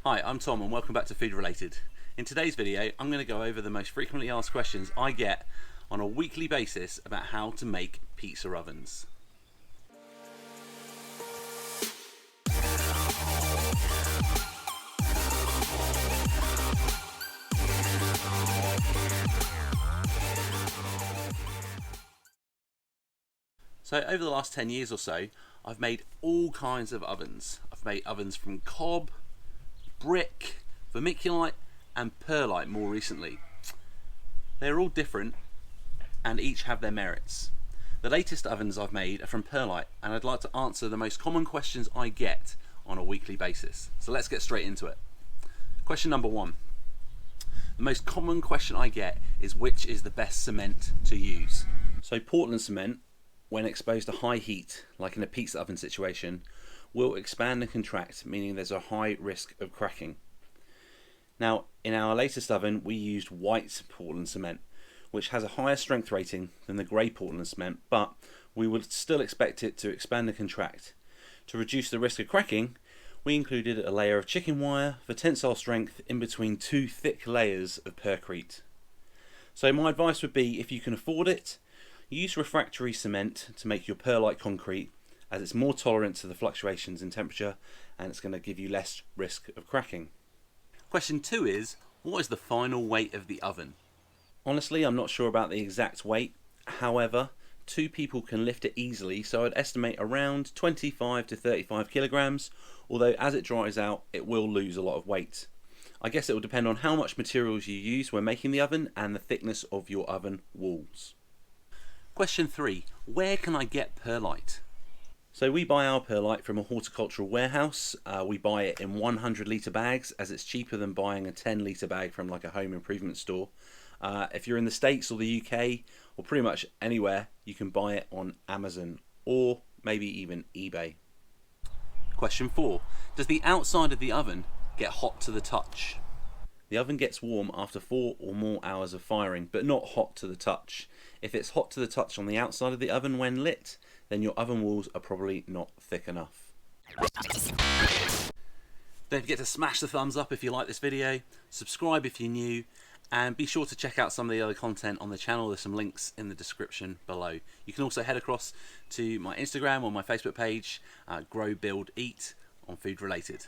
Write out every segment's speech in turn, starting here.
Hi, I'm Tom and welcome back to Food Related. In today's video, I'm going to go over the most frequently asked questions I get on a weekly basis about how to make pizza ovens. So over the last 10 years or so, I've made all kinds of ovens. I've made ovens from cob, brick, vermiculite and perlite more recently. They're all different and each have their merits. The latest ovens I've made are from perlite and I'd like to answer the most common questions I get on a weekly basis. So let's get straight into it. Question number one. The most common question I get is which is the best cement to use. So Portland cement, when exposed to high heat, like in a pizza oven situation, will expand and contract, meaning there's a high risk of cracking. Now, in our latest oven, we used white Portland cement, which has a higher strength rating than the grey Portland cement, but we would still expect it to expand and contract. To reduce the risk of cracking, we included a layer of chicken wire for tensile strength in between two thick layers of perlite. So my advice would be, if you can afford it, use refractory cement to make your perlite concrete, as it's more tolerant to the fluctuations in temperature and it's going to give you less risk of cracking. Question 2 is, what is the final weight of the oven? Honestly, I'm not sure about the exact weight. However, 2 people can lift it easily, so I'd estimate around 25 to 35 kilograms, although as it dries out, it will lose a lot of weight. I guess it will depend on how much materials you use when making the oven and the thickness of your oven walls. Question 3. Where can I get perlite? So we buy our perlite from a horticultural warehouse. We buy it in 100 litre bags, as it's cheaper than buying a 10 litre bag from like a home improvement store. If you're in the States or the UK or pretty much anywhere, you can buy it on Amazon or maybe even eBay. Question 4. Does the outside of the oven get hot to the touch? The oven gets warm after 4 or more hours of firing, but not hot to the touch. If it's hot to the touch on the outside of the oven when lit, then your oven walls are probably not thick enough. Don't forget to smash the thumbs up if you like this video, subscribe if you're new, and be sure to check out some of the other content on the channel. There's some links in the description below. You can also head across to my Instagram or my Facebook page, Grow, Build, Eat on Food Related.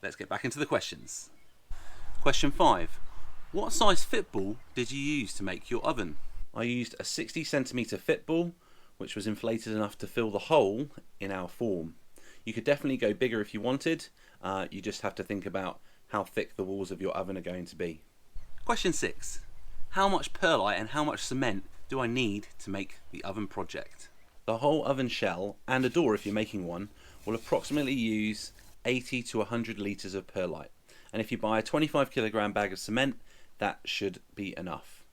Let's get back into the questions. Question 5. What size fit ball did you use to make your oven? I used a 60 centimetre fit ball, which was inflated enough to fill the hole in our form. You could definitely go bigger if you wanted. You just have to think about how thick the walls of your oven are going to be. Question 6. How much perlite and how much cement do I need to make the oven project? The whole oven shell, and a door if you're making one, will approximately use 80 to 100 litres of perlite. And if you buy a 25 kilogram bag of cement, that should be enough.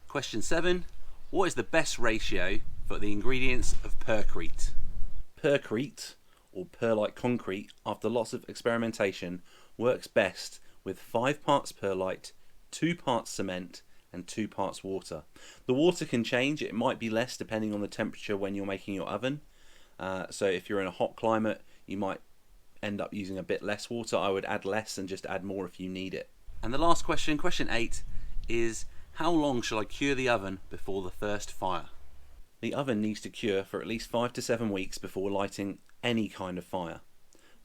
Question 7. What is the best ratio for the ingredients of perlite? Perlite, or perlite concrete, after lots of experimentation, works best with 5 parts perlite, 2 parts cement and 2 parts water. The water can change, it might be less depending on the temperature when you're making your oven. So if you're in a hot climate, you might end up using a bit less water. I would add less and just add more if you need it. And the last question, question 8, is how long shall I cure the oven before the first fire? The oven needs to cure for at least 5 to 7 weeks before lighting any kind of fire.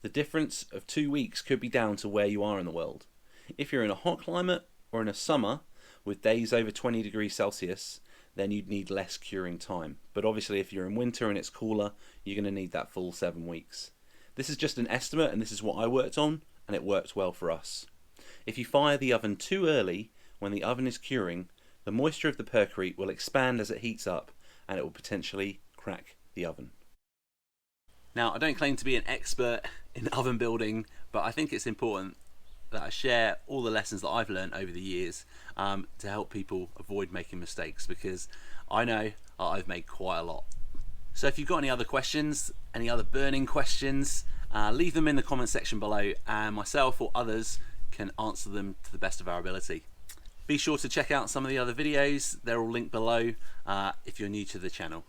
The difference of 2 weeks could be down to where you are in the world. If you're in a hot climate or in a summer with days over 20 degrees Celsius, then you'd need less curing time. But obviously if you're in winter and it's cooler, you're going to need that full 7 weeks. This is just an estimate and this is what I worked on, and it worked well for us. If you fire the oven too early when the oven is curing, the moisture of the perlite will expand as it heats up and it will potentially crack the oven. Now, I don't claim to be an expert in oven building, but I think it's important that I share all the lessons that I've learned over the years to help people avoid making mistakes, because I know I've made quite a lot. So if you've got any other questions, any other burning questions, leave them in the comment section below and myself or others can answer them to the best of our ability. Be sure to check out some of the other videos, they're all linked below if you're new to the channel.